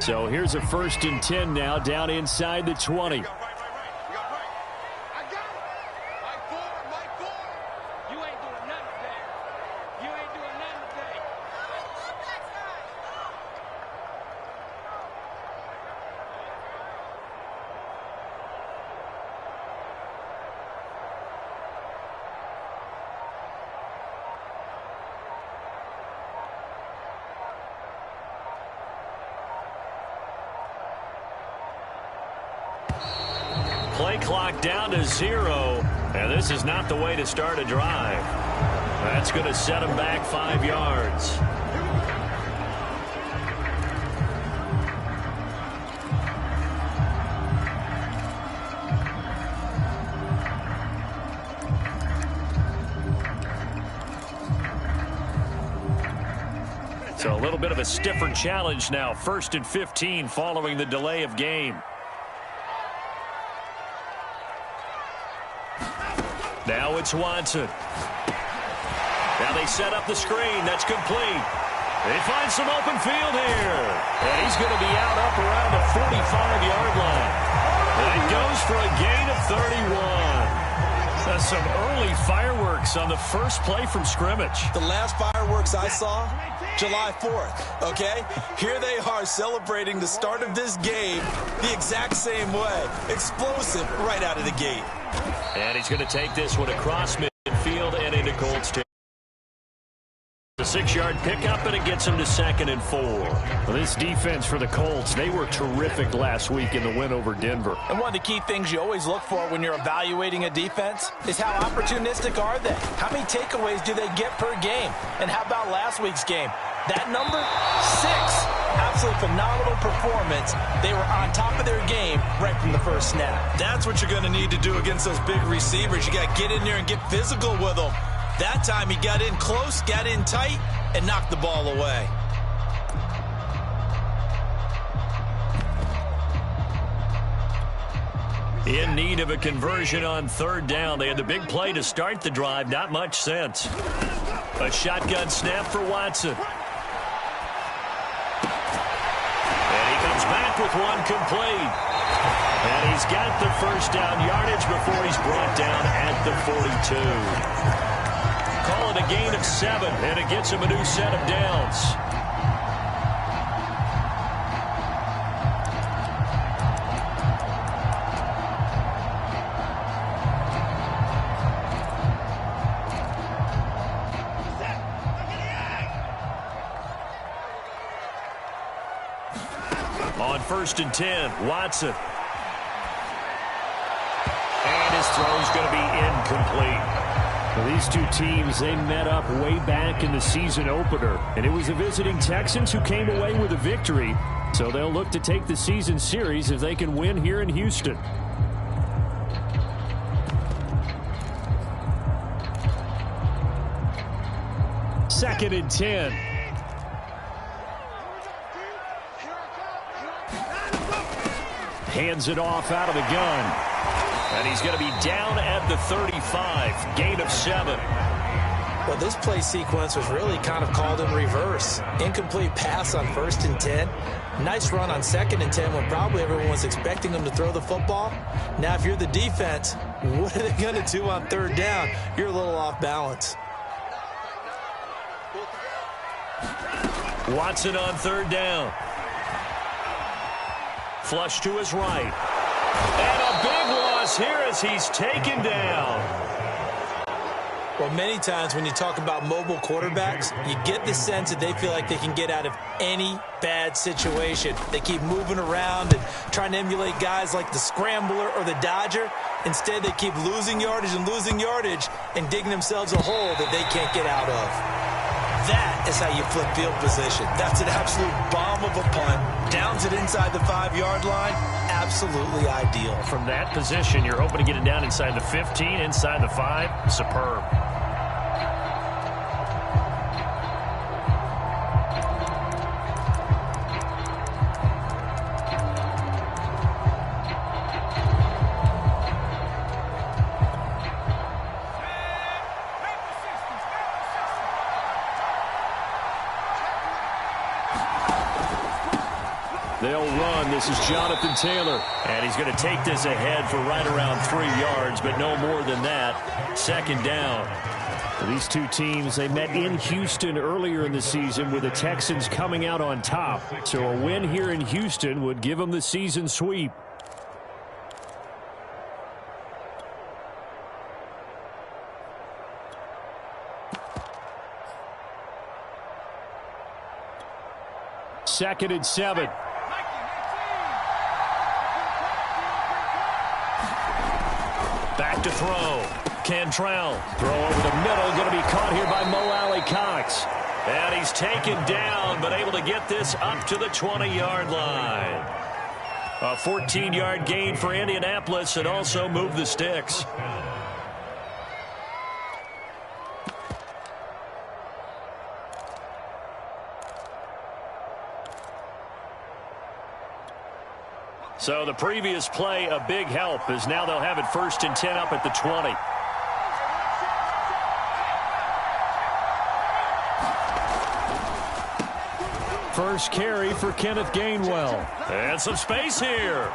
So here's a 1st and 10 now, down inside the 20. Play clock down to 0, and this is not the way to start a drive. That's going to set him back 5 yards. So a little bit of a stiffer challenge now. 1st and 15 following the delay of game. Now it's Watson. Now they set up the screen. That's complete. They find some open field here. And he's going to be up around the 45-yard line. And it goes for a gain of 31. That's some early fireworks on the first play from scrimmage. The last fireworks I saw, July 4th, okay? Here they are celebrating the start of this game the exact same way. Explosive right out of the gate. And he's going to take this one across midfield and into Colts territory. A 6-yard pickup, and it gets him to 2nd and 4. Well, this defense for the Colts, they were terrific last week in the win over Denver. And one of the key things you always look for when you're evaluating a defense is how opportunistic are they? How many takeaways do they get per game? And how about last week's game? That number, 6. Absolutely phenomenal performance. They were on top of their game right from the first snap. That's what you're going to need to do against those big receivers. You got to get in there and get physical with them. That time he got in close, got in tight, and knocked the ball away. In need of a conversion on 3rd down. They had the big play to start the drive. Not much sense. A shotgun snap for Watson. And he comes back with one complete. And he's got the 1st down yardage before he's brought down at the 42. Call it a gain of 7, and it gets him a new set of downs. On 1st and 10, Watson. And his throw's going to be incomplete. Well, these two teams, they met up way back in the season opener, and it was the visiting Texans who came away with a victory. So they'll look to take the season series if they can win here in Houston. Second and 10. Hands it off out of the gun. And he's going to be down at the 35. Gain of 7. Well, this play sequence was really kind of called in reverse. Incomplete pass on 1st and 10. Nice run on 2nd and 10 when probably everyone was expecting him to throw the football. Now, if you're the defense, what are they going to do on 3rd down? You're a little off balance. Watson on 3rd down. Flush to his right. And a big loss here as he's taken down. Well, many times when you talk about mobile quarterbacks, you get the sense that they feel like they can get out of any bad situation. They keep moving around and trying to emulate guys like the Scrambler or the Dodger. Instead, they keep losing yardage and digging themselves a hole that they can't get out of. That is how you flip field position. That's an absolute bomb of a punt. Downs it inside the 5-yard line. Absolutely ideal. From that position, you're hoping to get it down inside the 15, inside the 5. Superb. They'll run. This is Jonathan Taylor. And he's going to take this ahead for right around 3 yards, but no more than that. Second down. These two teams, they met in Houston earlier in the season with the Texans coming out on top. So a win here in Houston would give them the season sweep. Second and 7. Back to throw. Cantrell. Throw over the middle. Going to be caught here by Mo Alley-Cox. And he's taken down, but able to get this up to the 20-yard line. A 14-yard gain for Indianapolis and also move the sticks. So the previous play, a big help, as now they'll have it 1st and 10 up at the 20. First carry for Kenneth Gainwell. And some space here.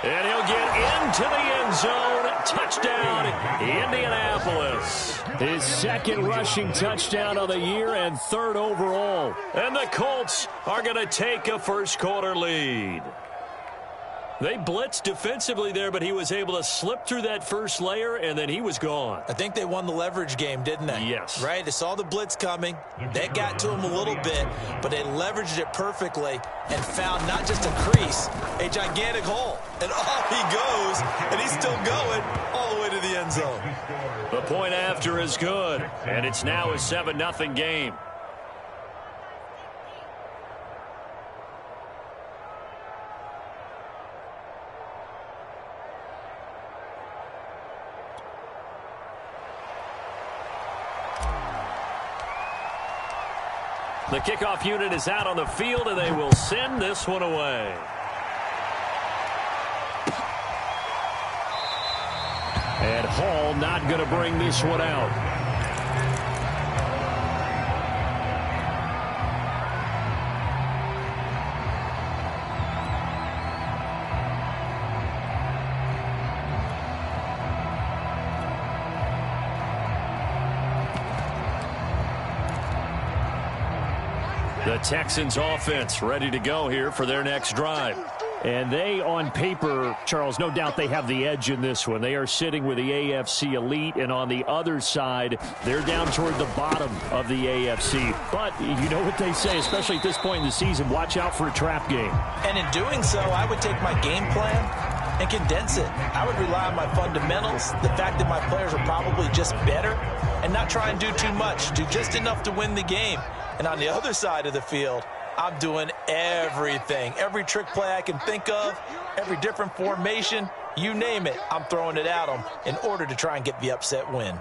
And he'll get into the end zone. Touchdown, Indianapolis. His second rushing touchdown of the year and 3rd overall. And the Colts are going to take a first-quarter lead. They blitzed defensively there, but he was able to slip through that first layer, and then he was gone. I think they won the leverage game, didn't they? Yes. Right? They saw the blitz coming. That got to him a little bit, but they leveraged it perfectly and found not just a crease, a gigantic hole. And off he goes, and he's still going all the way to the end zone. The point after is good, and it's now a 7-0 game. The kickoff unit is out on the field, and they will send this one away. And Hall not going to bring this one out. The Texans offense ready to go here for their next drive. And they, on paper, Charles, no doubt they have the edge in this one. They are sitting with the AFC elite, and on the other side, they're down toward the bottom of the AFC. But you know what they say, especially at this point in the season, watch out for a trap game. And in doing so, I would take my game plan and condense it. I would rely on my fundamentals, the fact that my players are probably just better, and not try and do too much, do just enough to win the game. And on the other side of the field, I'm doing everything. Every trick play I can think of, every different formation, you name it, I'm throwing it at them in order to try and get the upset win.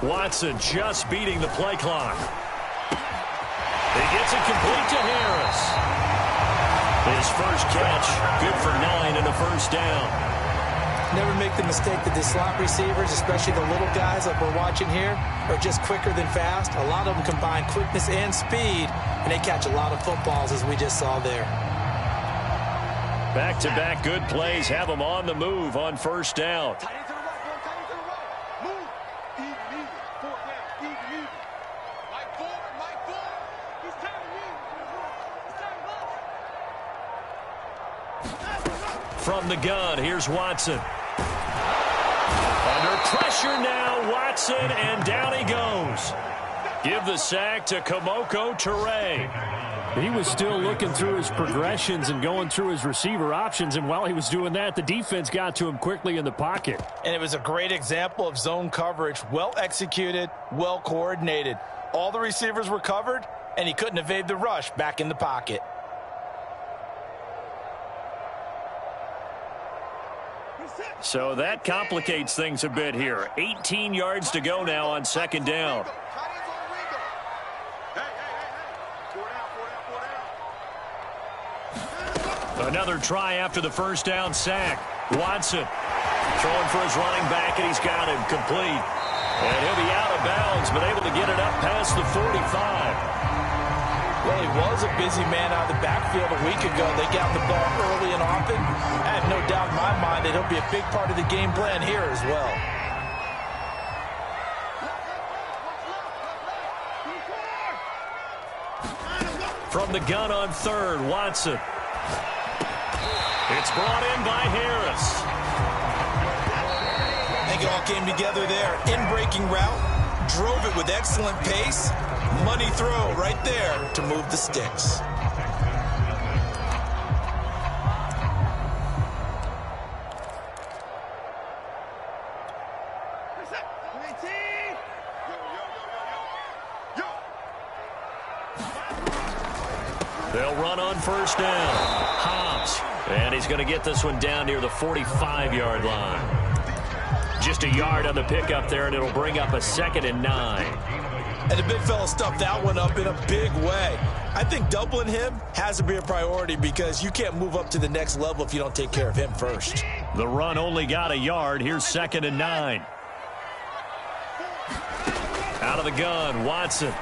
Watson just beating the play clock. He gets it complete to Harris. His first catch, good for 9 and a first down. Never make the mistake that the slot receivers, especially the little guys like we're watching here, are just quicker than fast. A lot of them combine quickness and speed, and they catch a lot of footballs, as we just saw there. Back-to-back good plays have them on the move on first down. From the gun, here's Watson. Under pressure now, Watson, and down he goes. Give the sack to Kamoko Toure. He was still looking through his progressions and going through his receiver options, and while he was doing that, the defense got to him quickly in the pocket. And it was a great example of zone coverage, well executed, well coordinated. All the receivers were covered, and he couldn't evade the rush back in the pocket. So that complicates things a bit here. 18 yards to go now on second down. Another try after the first down sack. Watson Throwing for his running back, and he's got him complete. And he'll be out of bounds, but able to get it up past the 45. Well, he was a busy man out of the backfield a week ago. They got the ball early and often. I have no doubt in my mind that he'll be a big part of the game plan here as well. From the gun on third, Watson. It's brought in by Harris. I think it all came together there. In-breaking route, drove it with excellent pace. Money throw right there to move the sticks. They'll run on first down. Hobbs. And he's going to get this one down near the 45-yard line. Just a yard on the pickup there, and it'll bring up a 2nd and 9. And the big fella stuffed that one up in a big way. I think doubling him has to be a priority because you can't move up to the next level if you don't take care of him first. The run only got a yard. Here's 2nd and 9. Out of the gun, Watson.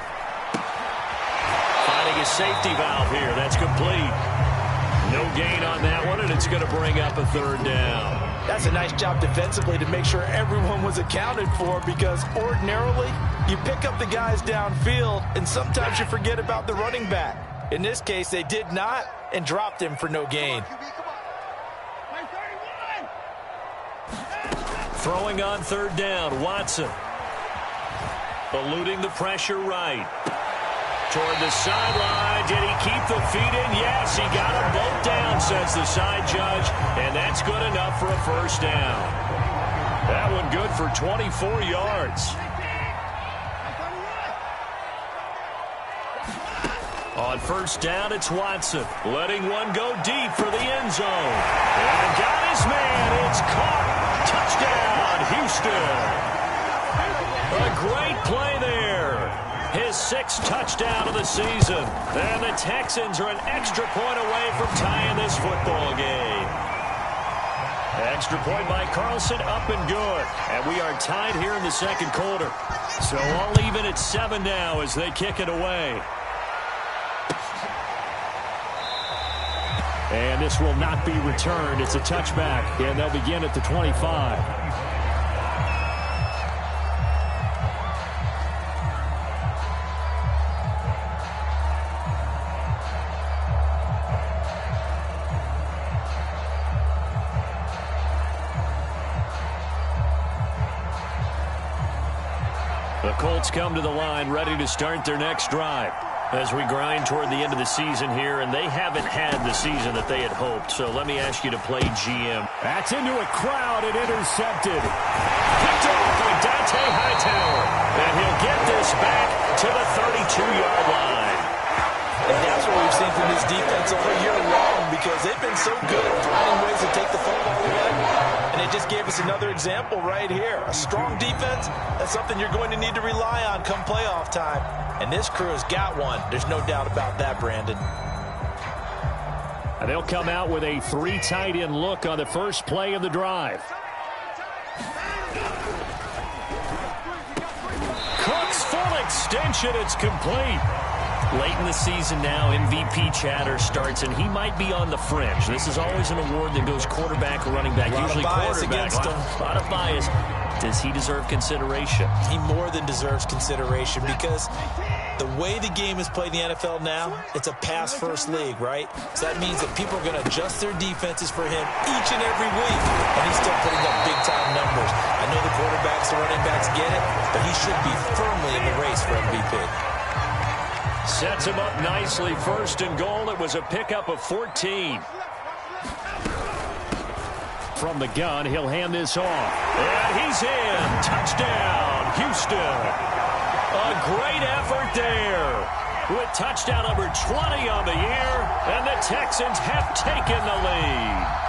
Finding a safety valve here. That's complete. No gain on that one, and it's going to bring up a 3rd down. That's a nice job defensively to make sure everyone was accounted for, because ordinarily you pick up the guys downfield and sometimes you forget about the running back. In this case, they did not and dropped him for no gain. Throwing on 3rd down, Watson. Eluding the pressure right. Toward the sideline. Did he keep the feet in? Yes, he got them both down, says the side judge, and that's good enough for a 1st down. That one good for 24 yards. On 1st down, it's Watson, letting one go deep for the end zone. And got his man. It's caught. Touchdown, Houston. A great play there. His 6th touchdown of the season. And the Texans are an extra point away from tying this football game. Extra point by Carlson, up and good. And we are tied here in the 2nd quarter. So all even at 7 now as they kick it away. And this will not be returned. It's a touchback, and they'll begin at the 25. The Colts come to the line, ready to start their next drive. As we grind toward the end of the season here, and they haven't had the season that they had hoped. So let me ask you to play GM. That's into a crowd and intercepted. Picked off by Dante Hightower. And he'll get this back to the 32-yard line. And that's what we've seen from this defense all year long, because they've been so good at finding ways to take the football away. And it just gave us another example right here. A strong defense, that's something you're going to need to rely on come playoff time. And this crew has got one. There's no doubt about that, Brandon. And they'll come out with a 3 tight end look on the first play of the drive. Cook's full extension. It's complete. Late in the season now, MVP chatter starts, and he might be on the fringe. This is always an award that goes quarterback or running back. Usually quarterback. A lot of bias. Does he deserve consideration? He more than deserves consideration, because the way the game is played in the NFL now, it's a pass-first league, right? So that means that people are going to adjust their defenses for him each and every week, and he's still putting up big-time numbers. I know the quarterbacks, the running backs get it, but he should be firmly in the race for MVP. Sets him up nicely. 1st and goal. It was a pickup of 14. From the gun, he'll hand this off. And he's in. Touchdown, Houston. A great effort there. With touchdown number 20 on the year, and the Texans have taken the lead.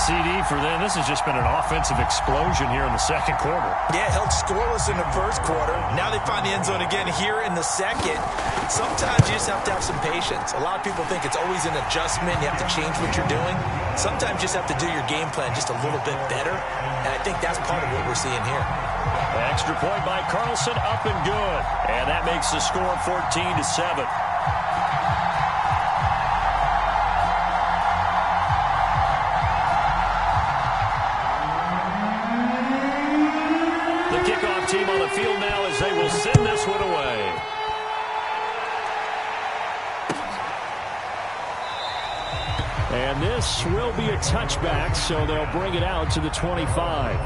CD for them. This has just been an offensive explosion here in the 2nd quarter. Yeah, held scoreless in the 1st quarter. Now they find the end zone again here in the 2nd. Sometimes you just have to have some patience. A lot of people think it's always an adjustment. You have to change what you're doing. Sometimes you just have to do your game plan just a little bit better, and I think that's part of what we're seeing here. Extra point by Carlson, up and good. And that makes the score 14-7. The kickoff team on the field now as they will send this one away. And this will be a touchback, so they'll bring it out to the 25.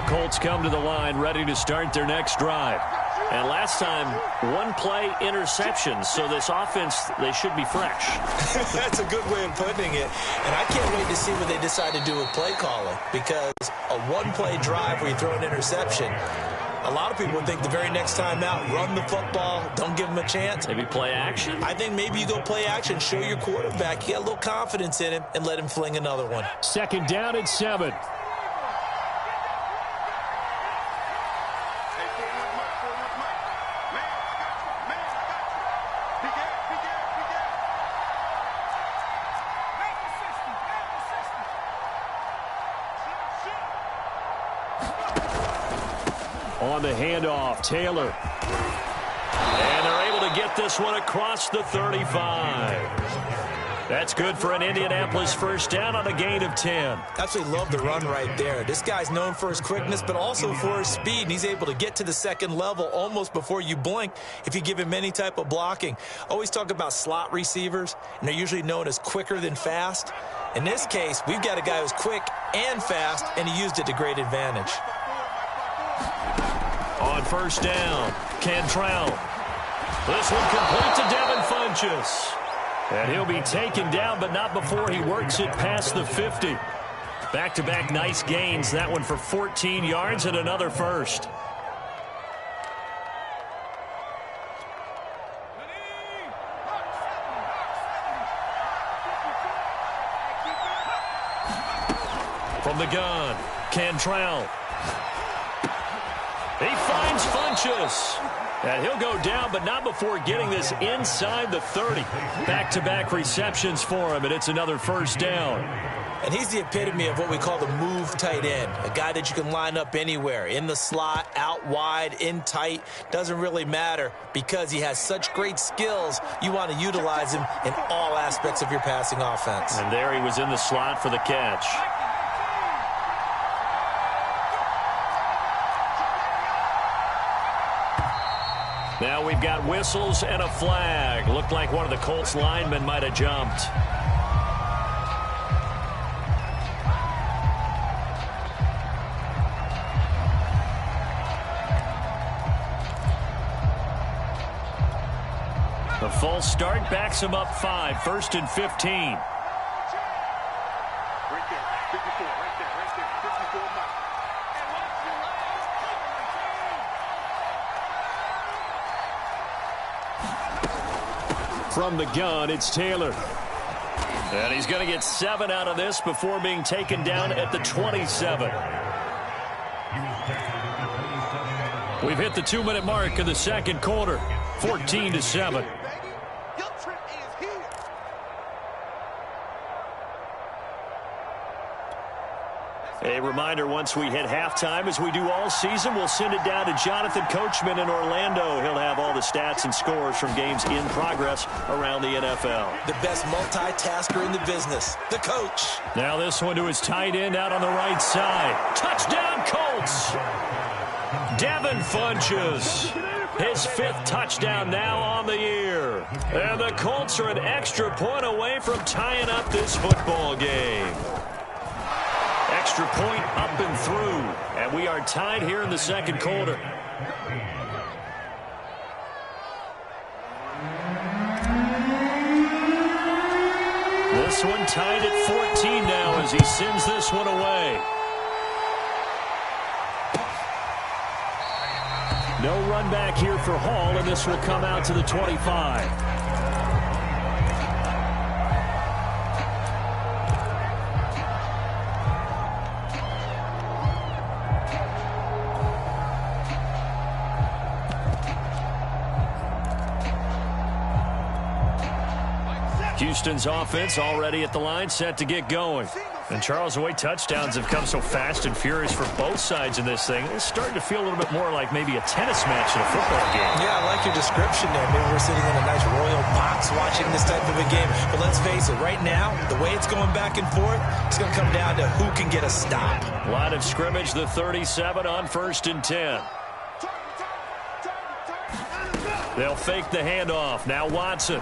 Colts come to the line ready to start their next drive. And last time, one play interception, so this offense, they should be fresh. That's a good way of putting it. And I can't wait to see what they decide to do with play calling, because a one-play drive where you throw an interception, a lot of people would think the very next time out, run the football, don't give them a chance. Maybe play action? I think maybe you go play action, show your quarterback you got a little confidence in him, and let him fling another one. Second down at 7. On the handoff, Taylor. And they're able to get this one across the 35. That's good for an Indianapolis first down on a gain of 10. Absolutely love the run right there. This guy's known for his quickness, but also for his speed. And he's able to get to the second level almost before you blink if you give him any type of blocking. Always talk about slot receivers, and they're usually known as quicker than fast. In this case, we've got a guy who's quick and fast, and he used it to great advantage. On first down, Cantrell. This one complete to Devin Funchess. And he'll be taken down, but not before he works it past the 50. Back-to-back nice gains. That one for 14 yards and another first. From the gun, Cantrell. He finds Funchess. And he'll go down, but not before getting this inside the 30. Back-to-back receptions for him, and it's another first down. And he's the epitome of what we call the move tight end, a guy that you can line up anywhere, in the slot, out wide, in tight. Doesn't really matter because he has such great skills. You want to utilize him in all aspects of your passing offense. And there he was in the slot for the catch. Now we've got whistles and a flag. Looked like one of the Colts linemen might have jumped. The false start backs him up 5, 1st and 15. From the gun, it's Taylor. And he's going to get 7 out of this before being taken down at the 27. We've hit the 2-minute mark of the second quarter, 14-7. A reminder, once we hit halftime, as we do all season, we'll send it down to Jonathan Coachman in Orlando. He'll have all the stats and scores from games in progress around the NFL. The best multitasker in the business, the coach. Now this one to his tight end out on the right side. Touchdown, Colts! Devin Funchess. His 5th touchdown now on the year. And the Colts are an extra point away from tying up this football game. Extra point up and through. And we are tied here in the second quarter. this one tied at 14 now as he sends this one away. No run back here for Hall, and this will come out to the 25. Houston's offense already at the line, set to get going. And Charles, the way touchdowns have come so fast and furious for both sides in this thing, it's starting to feel a little bit more like maybe a tennis match in a football game. Yeah, I like your description there. Maybe we're sitting in a nice royal box watching this type of a game. But let's face it, right now, the way it's going back and forth, it's going to come down to who can get a stop. Line of scrimmage, the 37 on 1st and 10. They'll fake the handoff. Now Watson.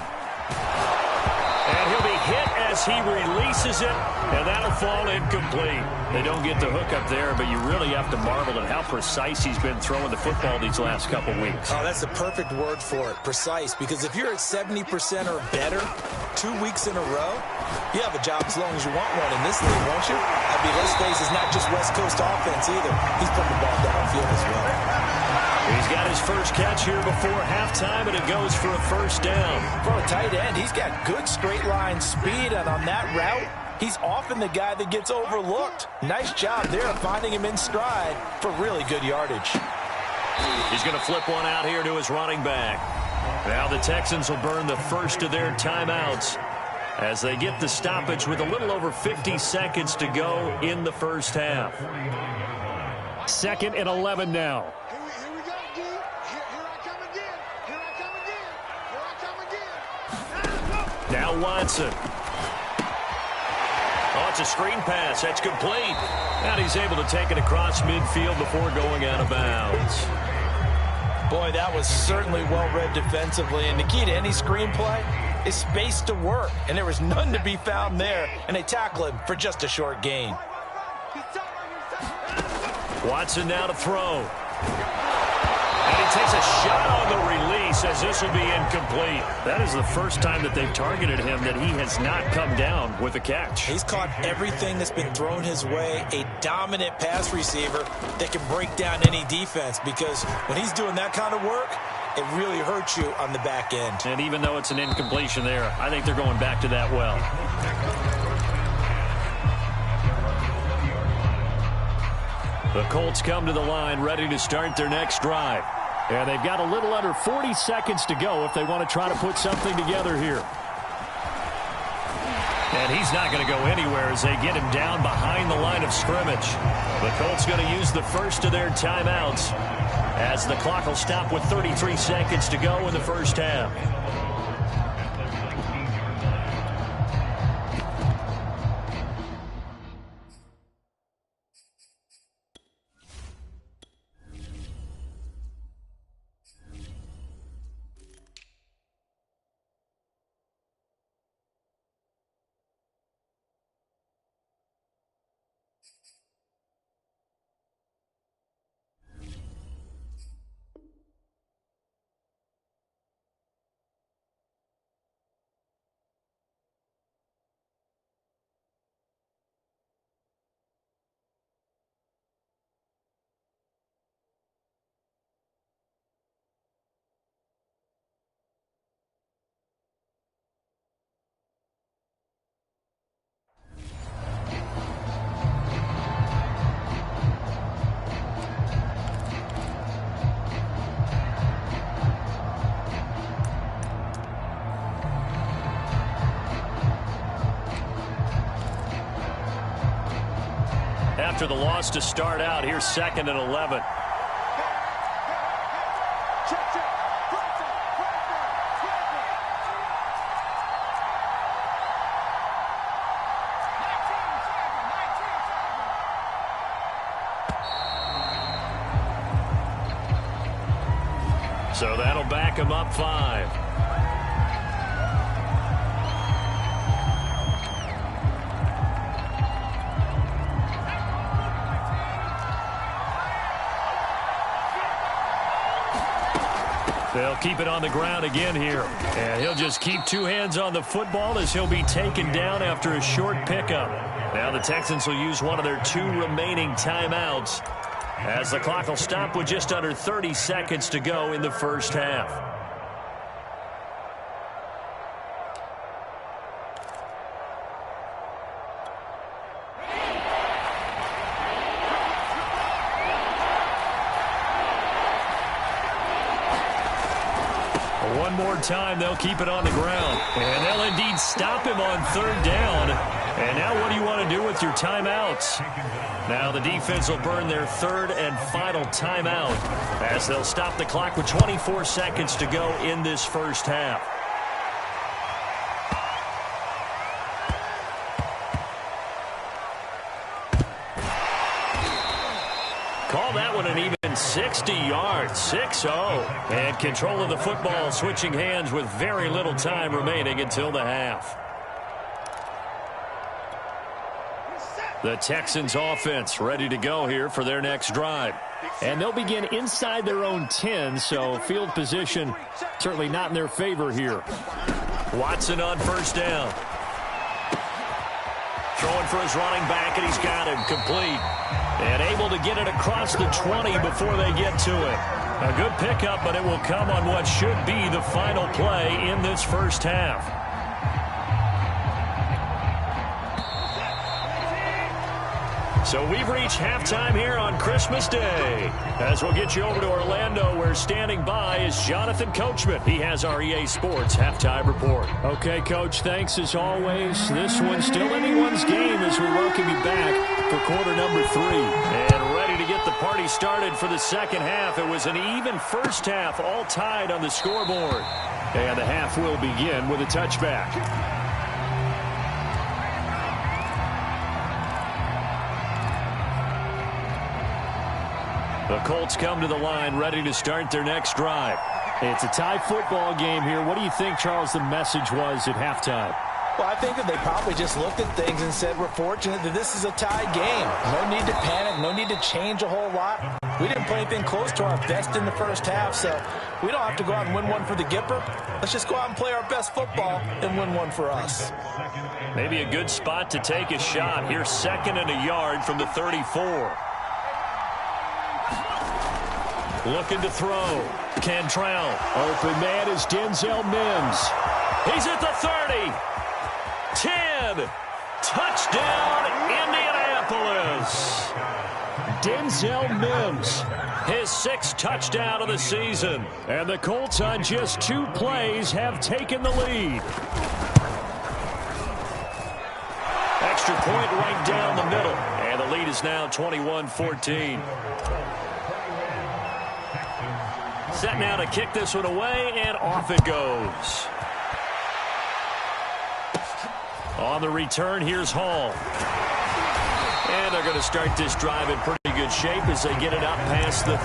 And he'll be hit as he releases it, and that'll fall incomplete. They don't get the hook up there, but you really have to marvel at how precise he's been throwing the football these last couple weeks. Oh, that's the perfect word for it, precise, because if you're at 70% or better 2 weeks in a row, you have a job as long as you want one in this league, won't you? I mean, let's face it, it's not just West Coast offense either. He's putting the ball downfield as well. He's got his first catch here before halftime, and it goes for a first down. For a tight end, he's got good straight line speed, and on that route, he's often the guy that gets overlooked. Nice job there finding him in stride for really good yardage. He's going to flip one out here to his running back. Now the Texans will burn the first of their timeouts as they get the stoppage with a little over 50 seconds to go in the first half. 2nd and 11 now. Now Watson. Oh, it's a screen pass. That's complete. And he's able to take it across midfield before going out of bounds. Boy, that was certainly well-read defensively. And the key to any screenplay is space to work. And there was none to be found there. And they tackle him for just a short gain. Watson now to throw. And he takes a shot on the release as this will be incomplete. That is the first time that they've targeted him that he has not come down with a catch. He's caught everything that's been thrown his way. A dominant pass receiver that can break down any defense, because when he's doing that kind of work, it really hurts you on the back end. And even though it's an incompletion there, I think they're going back to that well. The Colts come to the line ready to start their next drive. And they've got a little under 40 seconds to go if they want to try to put something together here. And he's not going to go anywhere as they get him down behind the line of scrimmage. The Colts going to use the first of their timeouts as the clock will stop with 33 seconds to go in the first half. After the loss to start out, here's 2nd and 11. So that'll back him up 5. They'll keep it on the ground again here. And he'll just keep two hands on the football as he'll be taken down after a short pickup. Now the Texans will use one of their 2 remaining timeouts as the clock will stop with just under 30 seconds to go in the first half. One more time, they'll keep it on the ground. And they'll indeed stop him on 3rd down. And now what do you want to do with your timeouts? Now the defense will burn their 3rd and final timeout as they'll stop the clock with 24 seconds to go in this first half. Call that one an even 60 yards, 6-0. And control of the football switching hands with very little time remaining until the half. The Texans offense ready to go here for their next drive. And they'll begin inside their own 10, so field position certainly not in their favor here. Watson on 1st down. Throwing for his running back, and he's got him complete. And able to get it across the 20 before they get to it. A good pickup, but it will come on what should be the final play in this first half. So we've reached halftime here on Christmas Day. As we'll get you over to Orlando, where standing by is Jonathan Coachman. He has our EA Sports halftime report. Okay, Coach, thanks as always. This one's still anyone's game as we welcome you back for quarter number 3. And ready to get the party started for the second half. It was an even first half, all tied on the scoreboard. And the half will begin with a touchback. The Colts come to the line ready to start their next drive. It's a tie football game here. What do you think, Charles, the message was at halftime? Well, I think that they probably just looked at things and said, we're fortunate that this is a tie game. No need to panic. No need to change a whole lot. We didn't play anything close to our best in the first half, so we don't have to go out and win one for the Gipper. Let's just go out and play our best football and win one for us. Maybe a good spot to take a shot. Here's 2nd and a yard from the 34. Looking to throw. Cantrell. Open man is Denzel Mims. He's at the 30. 10. Touchdown, Indianapolis. Denzel Mims. His 6th touchdown of the season. And the Colts on just 2 plays have taken the lead. Extra point right down the middle. And the lead is now 21-14. Set now to kick this one away, and off it goes. On the return, here's Hall. And they're going to start this drive in pretty good shape as they get it up past the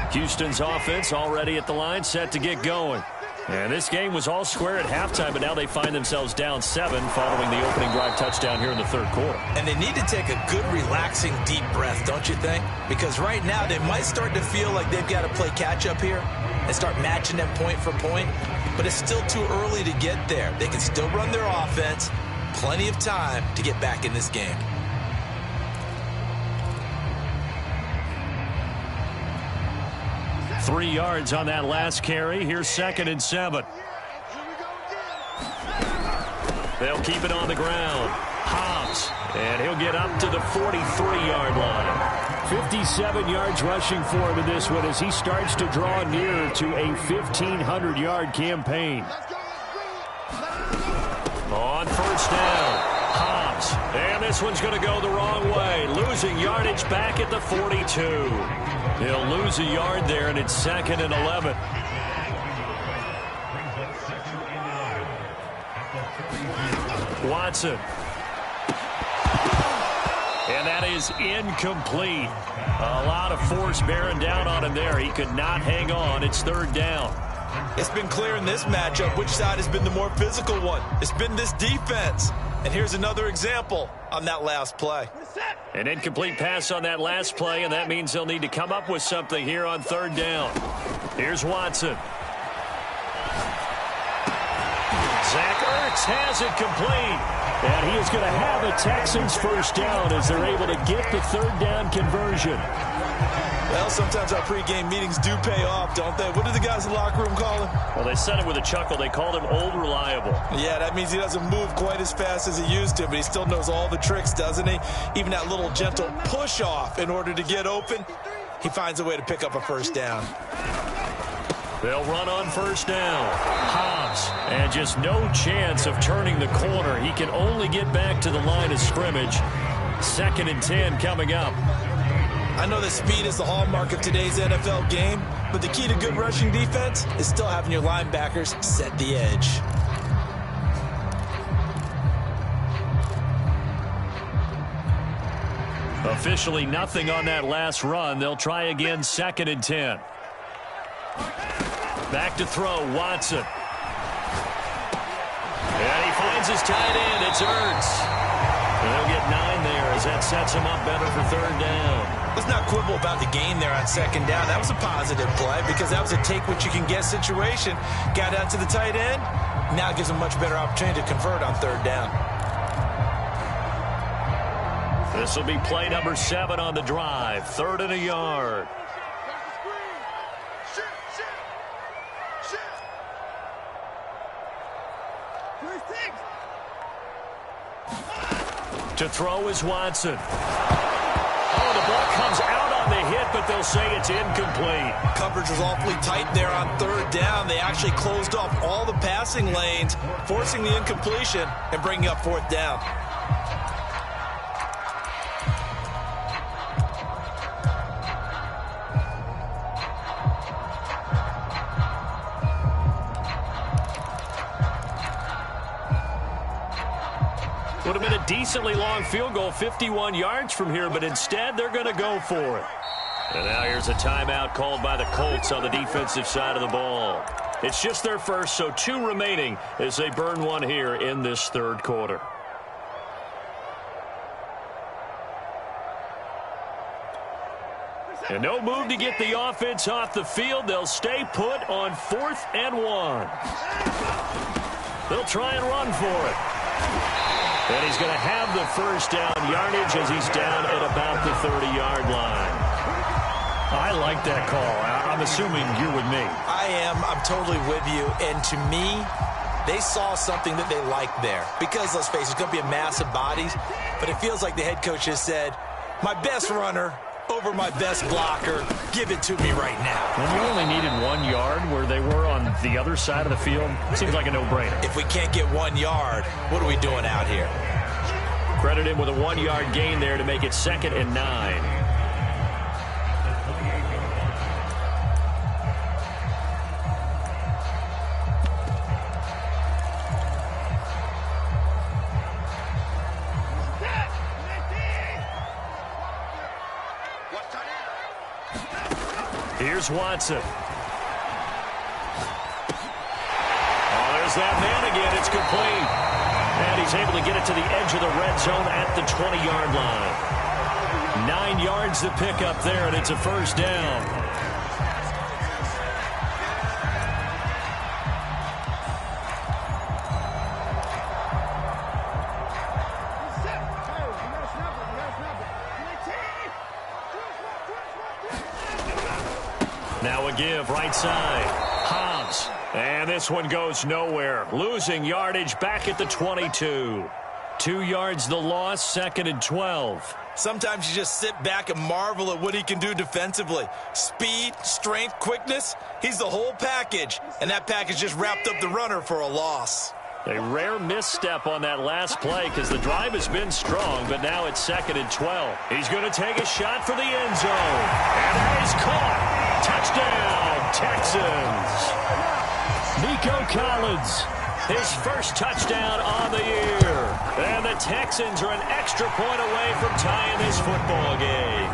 30. Houston's offense already at the line, set to get going. And this game was all square at halftime, but now they find themselves down 7 following the opening drive touchdown here in the 3rd quarter. And they need to take a good, relaxing, deep breath, don't you think? Because right now they might start to feel like they've got to play catch-up here and start matching them point for point. But it's still too early to get there. They can still run their offense. Plenty of time to get back in this game. Three yards on that last carry. Here's 2nd and 7. They'll keep it on the ground. Hobbs, and he'll get up to the 43-yard line. 57 yards rushing for him in this one as he starts to draw near to a 1,500-yard campaign. On 1st down, Hobbs, and this one's going to go the wrong way. Losing yardage back at the 42. He'll lose a yard there, and it's 2nd and 11. Watson. And that is incomplete. A lot of force bearing down on him there. He could not hang on. It's 3rd down. It's been clear in this matchup which side has been the more physical one. It's been this defense. And here's another example on that last play. An incomplete pass on that last play, and that means they'll need to come up with something here on third down. Here's Watson. Zach Ertz has it complete. And he is going to have a Texans first down as they're able to get the third down conversion. Well, sometimes our pregame meetings do pay off, don't they? What do the guys in the locker room call him? Well, they said it with a chuckle. They called him Old Reliable. Yeah, that means he doesn't move quite as fast as he used to, but he still knows all the tricks, doesn't he? Even that little gentle push-off in order to get open, he finds a way to pick up a first down. They'll run on first down. Hobbs, and just no chance of turning the corner. He can only get back to the line of scrimmage. 2nd and 10 coming up. I know that speed is the hallmark of today's NFL game, but the key to good rushing defense is still having your linebackers set the edge. Officially nothing on that last run. They'll try again, 2nd and 10. Back to throw, Watson. And he finds his tight end. It's Ertz. And they'll get 9 there as that sets him up better for third down. Let's not quibble about the gain there on 2nd down. That was a positive play because that was a take-what-you-can-get situation. Got out to the tight end. Now gives him a much better opportunity to convert on third down. This will be play number 7 on the drive. 3rd and a yard. To throw is Watson. Oh, the ball comes out on the hit, but they'll say it's incomplete. Coverage was awfully tight there on third down. They actually closed off all the passing lanes, forcing the incompletion and bringing up 4th down. Would have been a decently long field goal, 51 yards from here, but instead they're going to go for it. And now here's a timeout called by the Colts on the defensive side of the ball. It's just their first, so 2 remaining as they burn one here in this third quarter. And no move to get the offense off the field. They'll stay put on 4th and 1. They'll try and run for it. And he's going to have the first down yardage as he's down at about the 30-yard line. I like that call. I'm assuming you're with me. I am. I'm totally with you. And to me, they saw something that they liked there. Because, let's face it, it's going to be a mass of bodies. But it feels like the head coach has said, my best runner over my best blocker, give it to me right now. When you only needed 1 yard where they were on the other side of the field, seems like a no-brainer. If we can't get 1 yard, what are we doing out here? Credit him with a 1-yard gain there to make it 2nd and 9. Here's Watson. Oh, there's that man again. It's complete. And he's able to get it to the edge of the red zone at the 20-yard line. 9 yards to pick up there, and it's a first down. Now a give, right side. Hobbs. And this one goes nowhere. Losing yardage back at the 22. 2 yards the loss, 2nd and 12. Sometimes you just sit back and marvel at what he can do defensively. Speed, strength, quickness. He's the whole package. And that package just wrapped up the runner for a loss. A rare misstep on that last play because the drive has been strong, but now it's 2nd and 12. He's going to take a shot for the end zone. And that is caught. Touchdown, Texans. Nico Collins, his first touchdown on the year. And the Texans are an extra point away from tying this football game.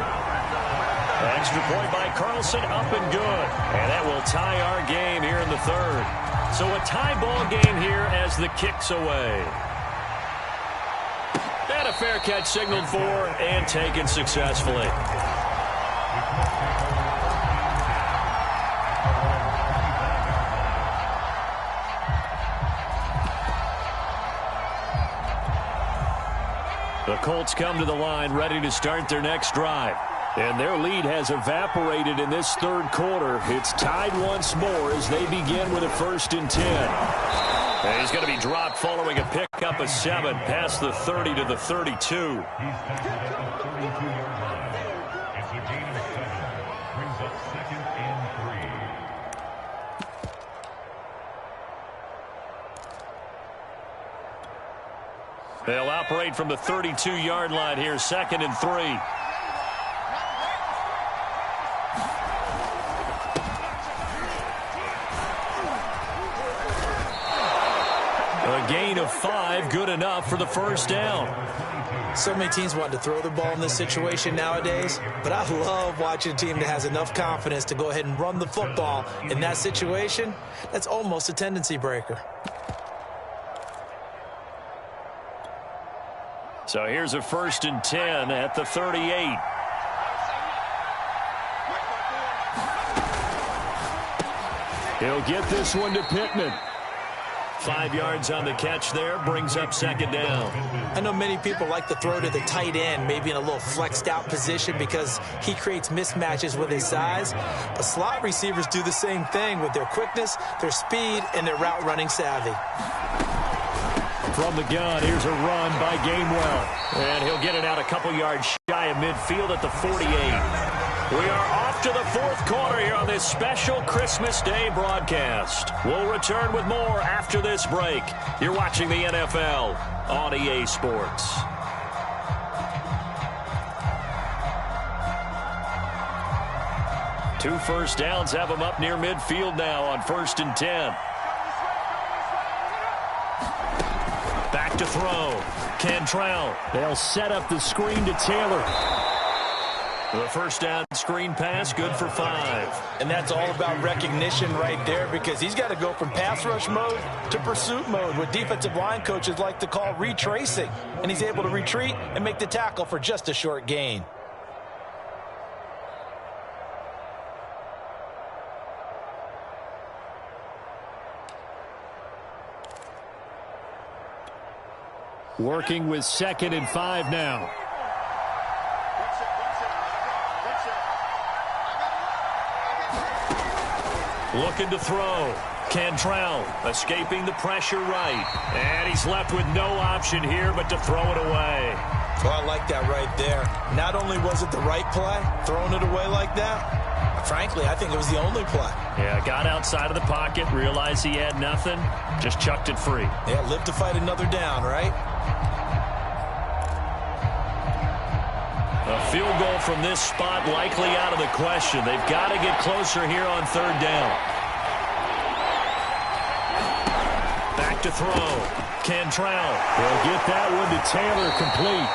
Extra point by Carlson, up and good. And that will tie our game here in the third. So a tie ball game here as the kick's away. And a fair catch signaled for and taken successfully. The Colts come to the line ready to start their next drive. And their lead has evaporated in this third quarter. It's tied once more as they begin with a 1st and 10. And he's going to be dropped following a pickup of 7 past the 30 to the 32. They'll operate from the 32-yard line here, 2nd and 3. A gain of 5, good enough for the first down. So many teams want to throw the ball in this situation nowadays, but I love watching a team that has enough confidence to go ahead and run the football in that situation. That's almost a tendency breaker. So here's a 1st and 10 at the 38. He'll get this one to Pittman. 5 yards on the catch there, brings up 2nd down. I know many people like to throw to the tight end, maybe in a little flexed out position because he creates mismatches with his size. But slot receivers do the same thing with their quickness, their speed, and their route running savvy. From the gun, here's a run by Gainwell. And he'll get it out a couple yards shy of midfield at the 48. We are off to the 4th quarter here on this special Christmas Day broadcast. We'll return with more after this break. You're watching the NFL on EA Sports. Two first downs have them up near midfield now on 1st and 10. Back to throw. Cantrell. They'll set up the screen to Taylor. The first down screen pass, good for 5. And that's all about recognition right there because he's got to go from pass rush mode to pursuit mode, what defensive line coaches like to call retracing. And he's able to retreat and make the tackle for just a short gain. Working with 2nd and 5 now. Looking to throw. Cantrell escaping the pressure right. And he's left with no option here but to throw it away. Well, I like that right there. Not only was it the right play, throwing it away like that, frankly, I think it was the only play. Yeah, got outside of the pocket, realized he had nothing, just chucked it free. Yeah, live to fight another down, right? A field goal from this spot likely out of the question. They've got to get closer here on 3rd down. Back to throw. Cantrell. They'll get that one to Taylor, complete.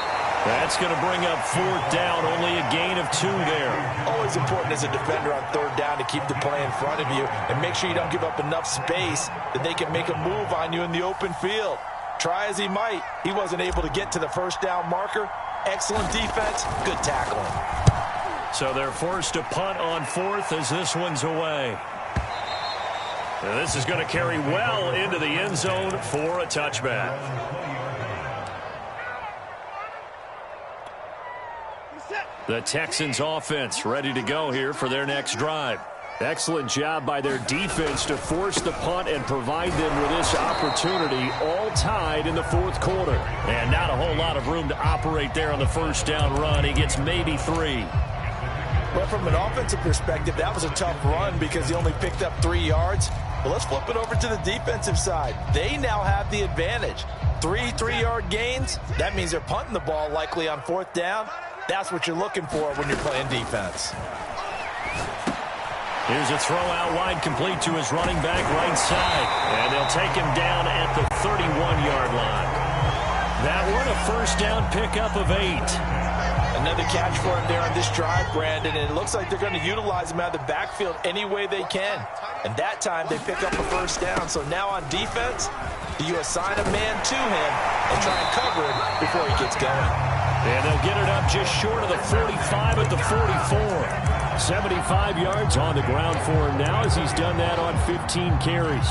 That's going to bring up 4th down. Only a gain of 2 there. Always important as a defender on 3rd down to keep the play in front of you and make sure you don't give up enough space that they can make a move on you in the open field. Try as he might, he wasn't able to get to the 1st down marker. Excellent defense, good tackling. So they're forced to punt on 4th as this one's away. And this is going to carry well into the end zone for a touchback. The Texans offense ready to go here for their next drive. Excellent job by their defense to force the punt and provide them with this opportunity, all tied in the 4th quarter. And not a whole lot of room to operate there on the 1st down run. He gets maybe 3. But from an offensive perspective, that was a tough run because he only picked up 3 yards. But let's flip it over to the defensive side. They now have the advantage. 3 3-yard gains. That means they're punting the ball likely on 4th down. That's what you're looking for when you're playing defense. Here's a throw out wide, complete to his running back right side. And they'll take him down at the 31-yard line. That one a first down pickup of 8. Another catch for him there on this drive, Brandon, and it looks like they're going to utilize him out of the backfield any way they can. And that time they pick up a first down. So now on defense, do you assign a man to him and try and cover him before he gets going? And they'll get it up just short of the 45 at the 44. 75 yards on the ground for him now as he's done that on 15 carries.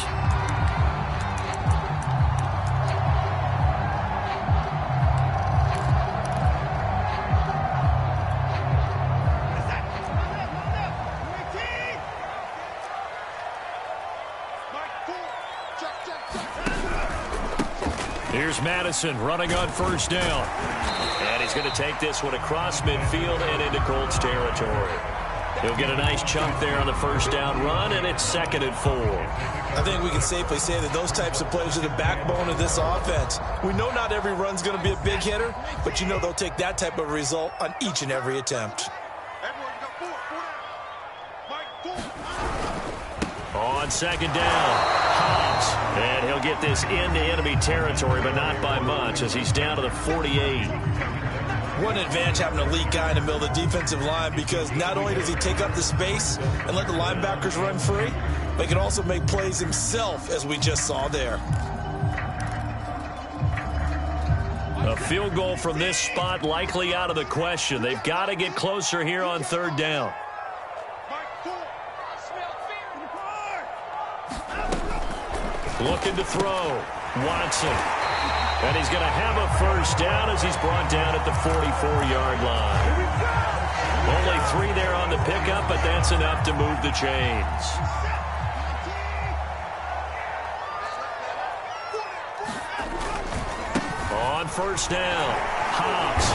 Here's Madison running on first down. And he's going to take this one across midfield and into Colts territory. He'll get a nice chunk there on the first down run, and it's 2nd and 4. I think we can safely say that those types of plays are the backbone of this offense. We know not every run's going to be a big hitter, but you know they'll take that type of result on each and every attempt. On 2nd down, Hobbs. And he'll get this into enemy territory, but not by much as he's down to the 48. What an advantage having a elite guy in the middle of the defensive line, because not only does he take up the space and let the linebackers run free, but he can also make plays himself, as we just saw there. A field goal from this spot likely out of the question. They've got to get closer here on 3rd down. Looking to throw. Watson. And he's going to have a first down as he's brought down at the 44-yard line. Only 3 there on the pickup, but that's enough to move the chains. On first down, Hobbs.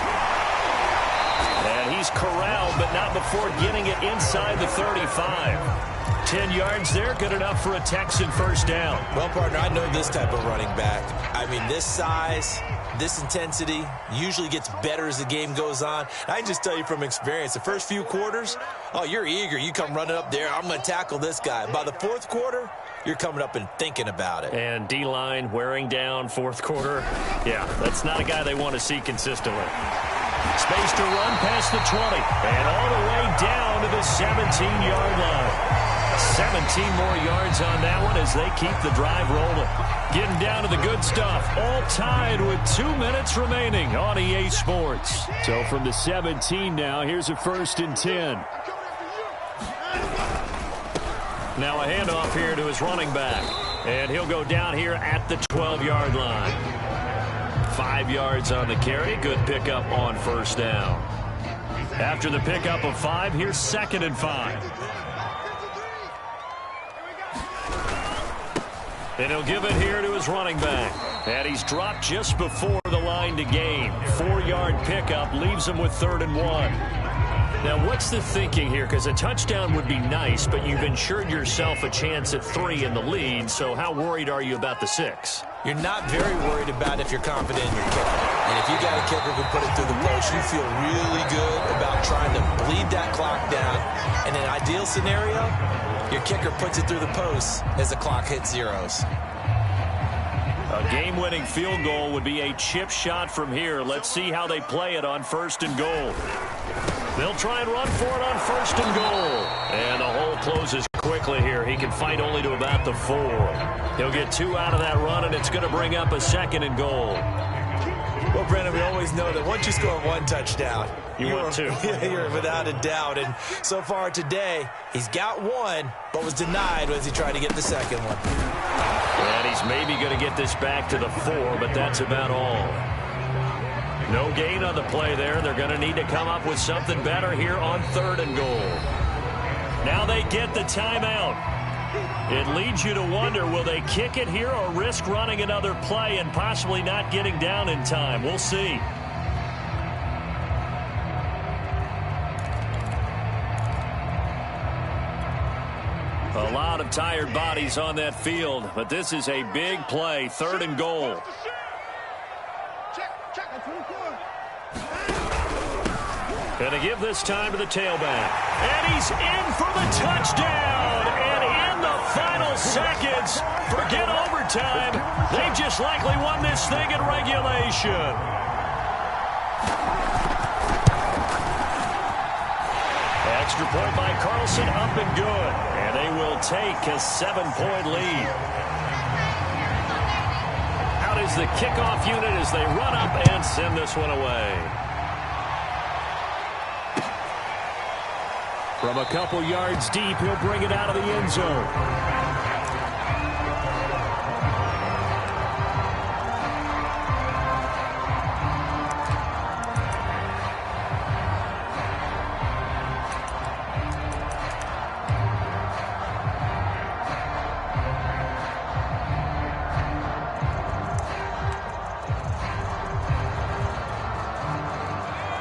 And he's corralled, but not before getting it inside the 35. 10 yards there, good enough for a Texan first down. Well, partner, I know this type of running back. I mean, this size, this intensity usually gets better as the game goes on. I can just tell you from experience, the first few quarters, oh, you're eager. You come running up there, I'm going to tackle this guy. By the 4th quarter, you're coming up and thinking about it. And D-line wearing down 4th quarter. Yeah, that's not a guy they want to see consistently. Space to run past the 20 and all the way down to the 17-yard line. 17 more yards on that one as they keep the drive rolling. Getting down to the good stuff. All tied with 2 minutes remaining on EA Sports. So from the 17 now, here's a 1st and 10. Now a handoff here to his running back. And he'll go down here at the 12-yard line. 5 yards on the carry. Good pickup on first down. After the pickup of 5, here's 2nd and 5. And he'll give it here to his running back. And he's dropped just before the line to gain. 4-yard pickup leaves him with 3rd and 1. Now, what's the thinking here? Because a touchdown would be nice, but you've ensured yourself a chance at 3 in the lead. So how worried are you about the 6? You're not very worried about if you're confident in your kicker. And if you got a kicker who can put it through the post, you feel really good about trying to bleed that clock down. In an ideal scenario, your kicker puts it through the post as the clock hits zeros. A game-winning field goal would be a chip shot from here. Let's see how they play it on 1st and goal. They'll try and run for it on 1st and goal. And the hole closes quickly here. He can fight only to about the 4. He'll get 2 out of that run, and it's going to bring up a 2nd and goal. Well, Brandon, we always know that once you score 1 touchdown, you want 2. You're without a doubt. And so far today, he's got 1, but was denied as he tried to get the 2nd one. And he's maybe going to get this back to the 4, but that's about all. No gain on the play there. They're going to need to come up with something better here on 3rd and goal. Now they get the timeout. It leads you to wonder, will they kick it here or risk running another play and possibly not getting down in time? We'll see. A lot of tired bodies on that field, but this is a big play, 3rd and goal. Going to give this time to the tailback. And he's in for the touchdown. And in the final seconds, forget overtime. They've just likely won this thing in regulation. Extra point by Carlson, up and good. And they will take a 7-point lead. Out is the kickoff unit as they run up and send this one away. From a couple yards deep, he'll bring it out of the end zone.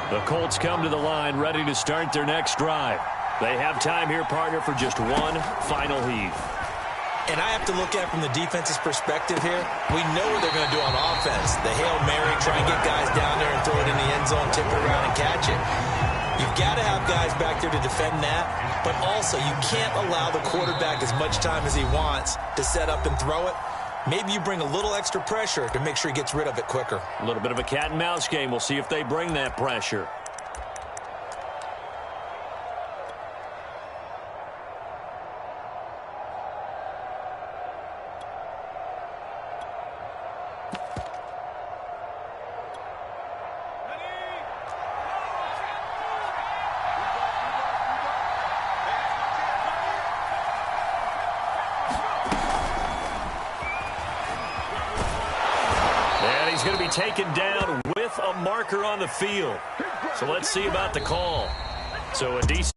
The Colts come to the line, ready to start their next drive. They have time here, partner, for just one final heave. And I have to look at it from the defense's perspective here. We know what they're going to do on offense. The Hail Mary, try and get guys down there and throw it in the end zone, tip it around and catch it. You've got to have guys back there to defend that, but also you can't allow the quarterback as much time as he wants to set up and throw it. Maybe you bring a little extra pressure to make sure he gets rid of it quicker. A little bit of a cat and mouse game. We'll see if they bring that pressure. He's going to be taken down with a marker on the field. So let's see about the call. So a decent